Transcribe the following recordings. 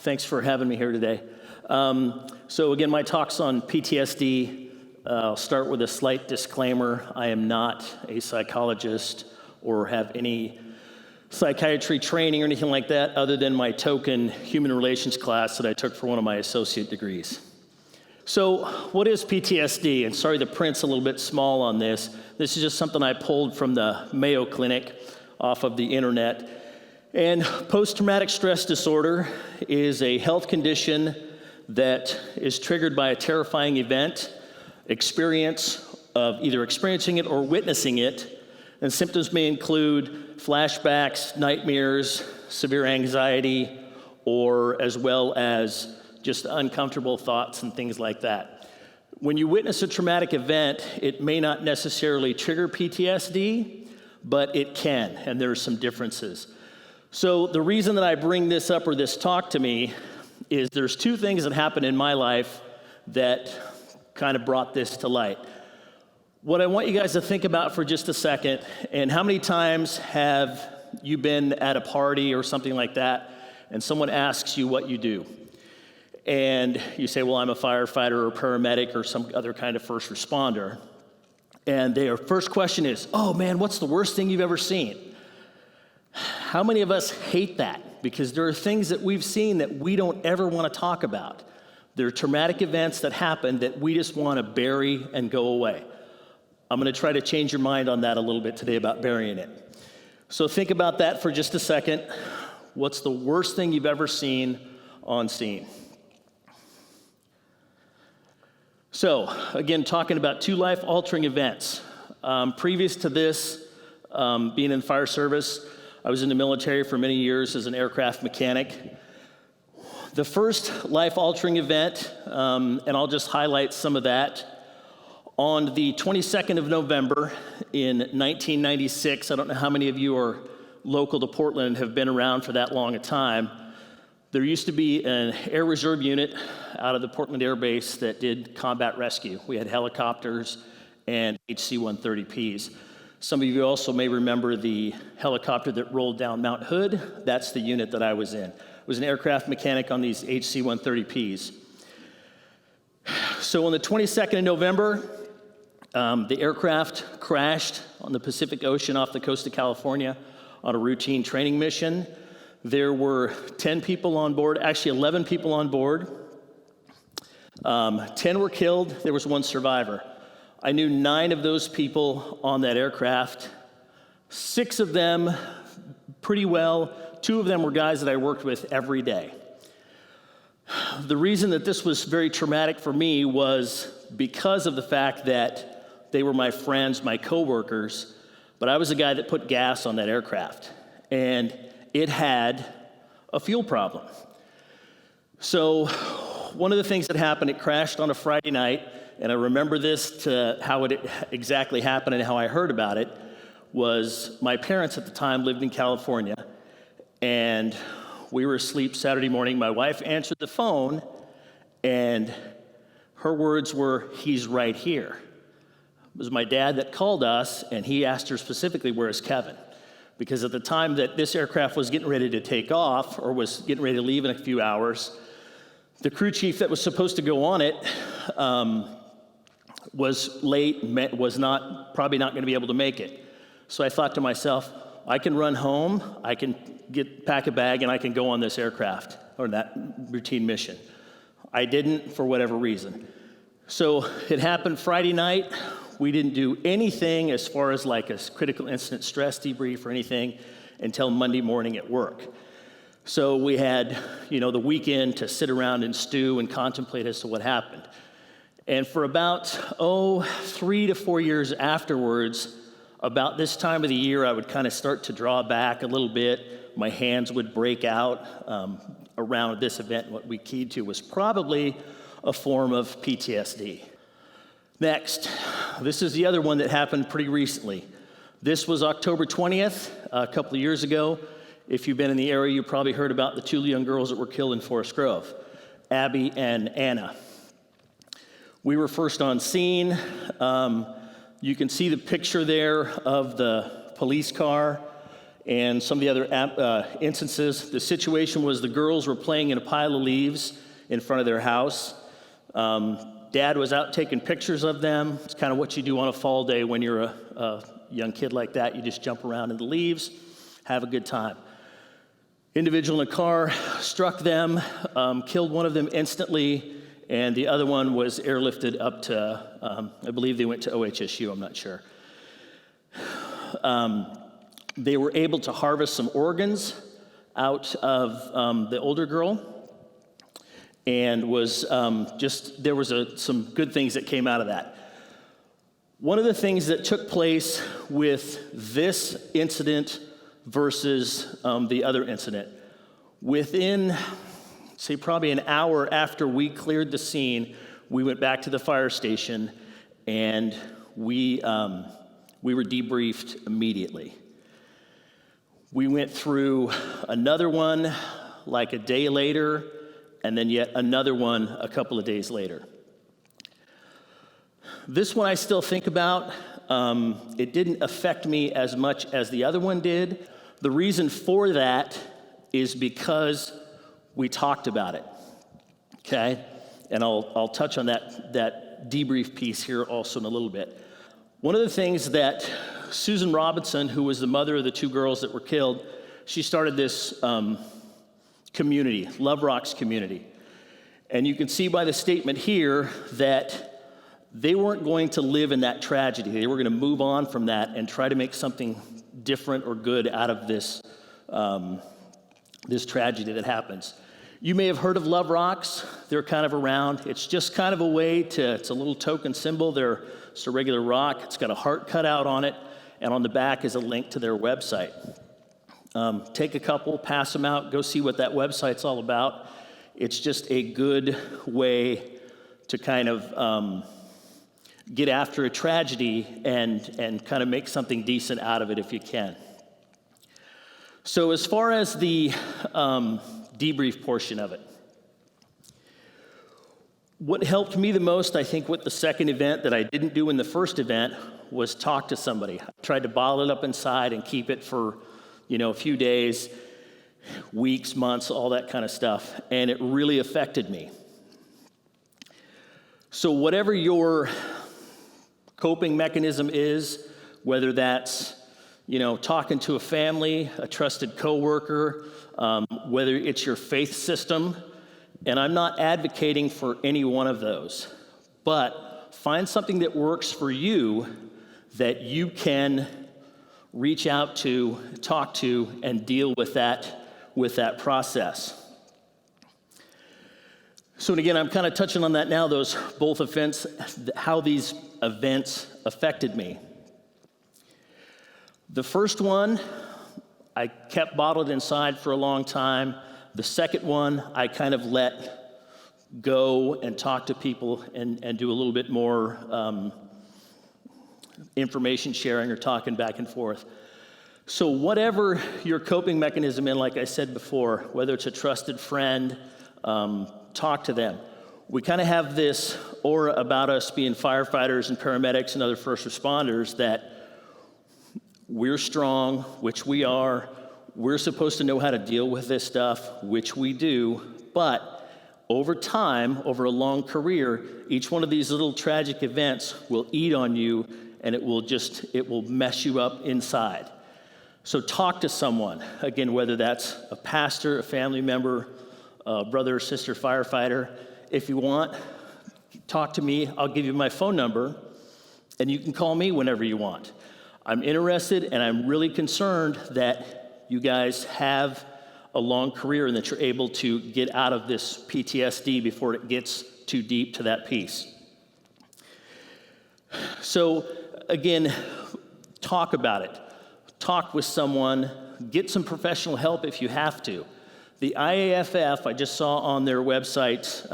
Thanks for having me here today. So again, my talk's on PTSD. I'll start with a slight disclaimer. I am not a psychologist or have any psychiatry training or anything like that other than my token human relations class that I took for one of my associate degrees. So what is PTSD? And sorry the print's a little bit small on this. This is just something I pulled from the Mayo Clinic off of the internet. And post-traumatic stress disorder is a health condition that is triggered by a terrifying event, experience of either experiencing it or witnessing it. And symptoms may include flashbacks, nightmares, severe anxiety, or as well as just uncomfortable thoughts and things like that. When you witness a traumatic event, it may not necessarily trigger PTSD, but it can, and there are some differences. So the reason that I bring this up or this talk to me is there's two things that happened in my life that kind of brought this to light. What I want you guys to think about for just a second, and how many times have you been at a party or something like that, and someone asks you what you do? And you say, well, I'm a firefighter or a paramedic or some other kind of first responder. And their first question is, oh man, what's the worst thing you've ever seen? How many of us hate that? Because there are things that we've seen that we don't ever want to talk about. There are traumatic events that happen that we just want to bury and go away. I'm going to try to change your mind on that a little bit today about burying it. So think about that for just a second. What's the worst thing you've ever seen on scene? So, again, talking about two life-altering events. Previous to this, being in fire service, I was in the military for many years as an aircraft mechanic. The first life-altering event, and I'll just highlight some of that, on the 22nd of November in 1996, I don't know how many of you are local to Portland and have been around for that long a time. There used to be an Air Reserve unit out of the Portland Air Base that did combat rescue. We had helicopters and HC-130Ps. Some of you also may remember the helicopter that rolled down Mount Hood. That's the unit that I was in. I was an aircraft mechanic on these HC-130Ps. So on the 22nd of November, the aircraft crashed on the Pacific Ocean off the coast of California on a routine training mission. There were 10 people on board, actually 11 people on board. 10 were killed, there was one survivor. I knew 9 of those people on that aircraft. 6 of them pretty well. 2 of them were guys that I worked with every day. The reason that this was very traumatic for me was because of the fact that they were my friends, my coworkers, but I was the guy that put gas on that aircraft. And it had a fuel problem. So one of the things that happened, it crashed on a Friday night, and I remember this to how it exactly happened and how I heard about it, was my parents at the time lived in California, and we were asleep Saturday morning. My wife answered the phone, and her words were, "He's right here." It was my dad that called us, and he asked her specifically, "Where is Kevin?" Because at the time that this aircraft was getting ready to take off, or was getting ready to leave in a few hours, the crew chief that was supposed to go on it was late, was probably not going to be able to make it. So I thought to myself, I can run home, I can pack a bag, and I can go on this aircraft, or that routine mission. I didn't for whatever reason. So it happened Friday night. We didn't do anything as far as like a critical incident stress debrief or anything until Monday morning at work. So we had, the weekend to sit around and stew and contemplate as to what happened. And for about, 3 to 4 years afterwards, about this time of the year, I would kind of start to draw back a little bit. My hands would break out around this event. What we keyed to was probably a form of PTSD. Next, this is the other one that happened pretty recently. This was October 20th, a couple of years ago. If you've been in the area, you probably heard about the 2 young girls that were killed in Forest Grove, Abby and Anna. We were first on scene. You can see the picture there of the police car. And some of the other instances, the situation was the girls were playing in a pile of leaves in front of their house. Dad was out taking pictures of them. It's kind of what you do on a fall day when you're a young kid like that. You just jump around in the leaves, have a good time. Individual in a car struck them, killed one of them instantly, and the other one was airlifted up to, I believe they went to OHSU, I'm not sure. They were able to harvest some organs out of the older girl, and was there was some good things that came out of that. One of the things that took place with this incident versus the other incident, within, say, probably an hour after we cleared the scene, we went back to the fire station, and we were debriefed immediately. We went through another one like a day later, and then yet another one a couple of days later. This one I still think about. It didn't affect me as much as the other one did. The reason for that is because we talked about it, okay? And I'll touch on that debrief piece here also in a little bit. One of the things that Susan Robinson, who was the mother of the two girls that were killed, she started this community, Love Rocks community. And you can see by the statement here that they weren't going to live in that tragedy. They were going to move on from that and try to make something different or good out of this, this tragedy that happens. You may have heard of Love Rocks. They're kind of around. It's just kind of a way it's a little token symbol. It's a regular rock. It's got a heart cut out on it, and on the back is a link to their website. Take a couple, pass them out, go see what that website's all about. It's just a good way to kind of get after a tragedy and kind of make something decent out of it if you can. So as far as the debrief portion of it, what helped me the most, I think, with the second event that I didn't do in the first event was talk to somebody. I tried to bottle it up inside and keep it for, a few days, weeks, months, all that kind of stuff, and it really affected me. So whatever your coping mechanism is, whether that's, talking to a family, a trusted coworker, whether it's your faith system, and I'm not advocating for any one of those, but find something that works for you that you can reach out to, talk to, and deal with that process. So again, I'm kind of touching on that now, those both events, how these events affected me. The first one, I kept bottled inside for a long time. The second one, I kind of let go and talk to people and do a little bit more information sharing or talking back and forth. So whatever your coping mechanism is, like I said before, whether it's a trusted friend, talk to them. We kind of have this aura about us being firefighters and paramedics and other first responders that we're strong, which we are. We're supposed to know how to deal with this stuff, which we do. But over time, over a long career, each one of these little tragic events will eat on you, and it will mess you up inside. So talk to someone, again, whether that's a pastor, a family member, a brother or sister firefighter. If you want, talk to me. I'll give you my phone number, and you can call me whenever you want. I'm interested, and I'm really concerned that you guys have a long career and that you're able to get out of this PTSD before it gets too deep to that piece. So again, talk about it. Talk with someone. Get some professional help if you have to. The IAFF, I just saw on their website,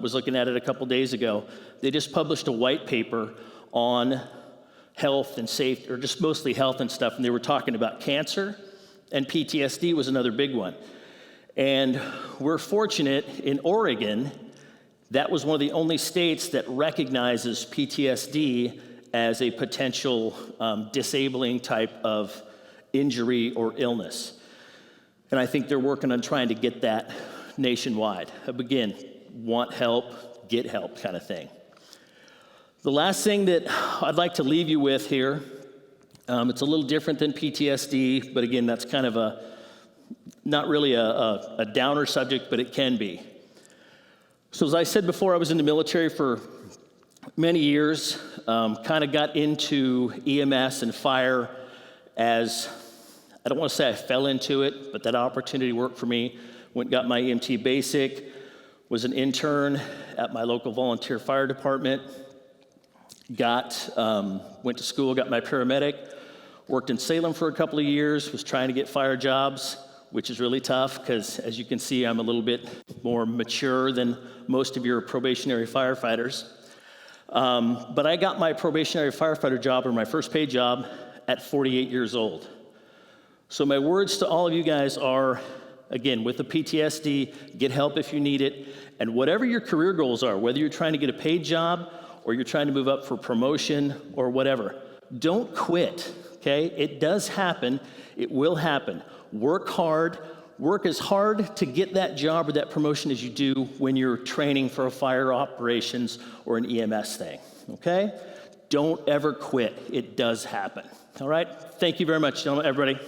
was looking at it a couple days ago. They just published a white paper on health and safety, or just mostly health and stuff, and they were talking about cancer, and PTSD was another big one. And we're fortunate in Oregon, that was one of the only states that recognizes PTSD as a potential disabling type of injury or illness. And I think they're working on trying to get that nationwide. Again, want help, get help kind of thing. The last thing that I'd like to leave you with here, it's a little different than PTSD, but again, that's kind of not really a downer subject, but it can be. So as I said before, I was in the military for many years, kind of got into EMS and fire as, I don't want to say I fell into it, but that opportunity worked for me. Went and got my EMT basic, was an intern at my local volunteer fire department, went to school, got my paramedic, worked in Salem for a couple of years, was trying to get fire jobs, which is really tough because, as you can see, I'm a little bit more mature than most of your probationary firefighters. But I got my probationary firefighter job, or my first paid job, at 48 years old. So my words to all of you guys are, again, with the PTSD, get help if you need it, and whatever your career goals are, whether you're trying to get a paid job or you're trying to move up for promotion or whatever, don't quit, okay? It does happen. It will happen. Work hard. Work as hard to get that job or that promotion as you do when you're training for a fire operations or an EMS thing, okay? Don't ever quit. It does happen, all right? Thank you very much, gentlemen, everybody.